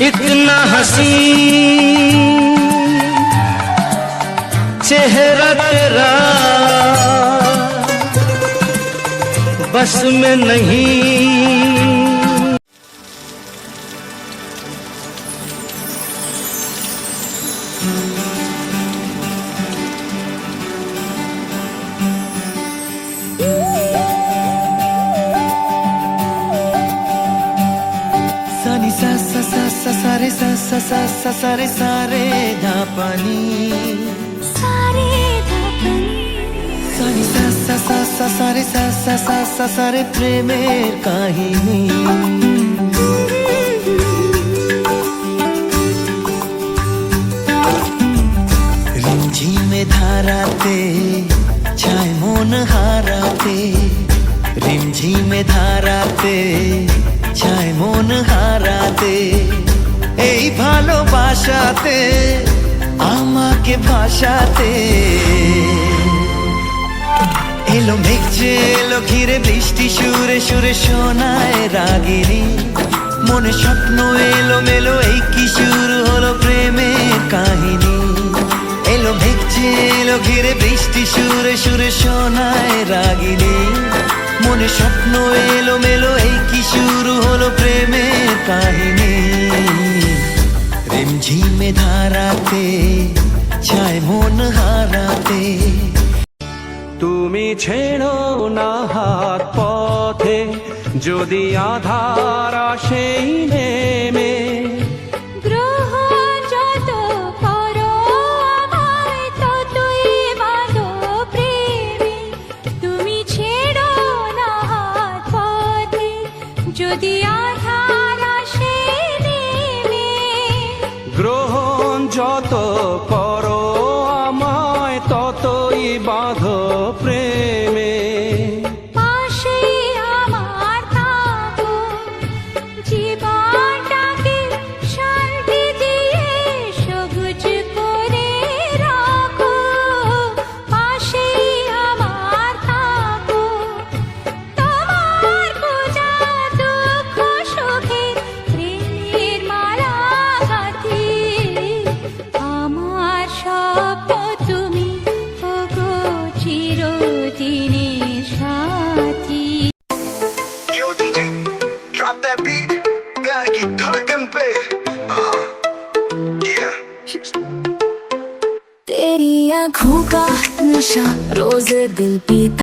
इतना हसीन चेहरा तेरा बस में नहीं। सानी सा सा सा सा सारे सा सा सा सा सारे सारे धापनी सारे धापनी सानी सा सा सा सा सारे सा सा सा सा सारे प्रेमेर काहिनी। रिमझिमे धाराते छाय मन हाराते, रिमझिमे धाराते छाয় মন হারাতে, এই ভালোবাসাতে আমাকে ভাসাতে। এলো মেঘ যে এলো ঘিরে বৃষ্টি সুরে সুরে শোনায় রাগিনী, মনে স্বপ্ন এলো মেলো এই কি শুরু হলো প্রেমের কাহিনী। এলো মেঘ যে এলো ঘিরে বৃষ্টি সুরে সুরে শোনায় রাগিনী, মনে স্বপ্ন এলো মেলো এই কি শুরু হলো প্রেমের কাহিনী। রিমঝিমে ধারাতে চায় মন হারাতে। তুমি ছেড়ো না হাত পথে যদি আধার আসেই নেমে, যদি আধার আসে নেমে। গ্রহণ যত করো আমায় ততই বাঁধো প্রেমে। পাশে আমার থাকো, জীবনটাকে শান্তি দিয়ে সবুজ করে রাখো। পাশে আমার থাকো, তোমার পূজা দুঃখ সুখে প্রেমের মালা গাঁথি। আমার স্বপ্ন তুমি ওগো চিরদিনের সাথী। Yo DJ, drop that beat, gotta get talking babe. Yeah. तेरी आँखों का नशा रोज दिल पीता।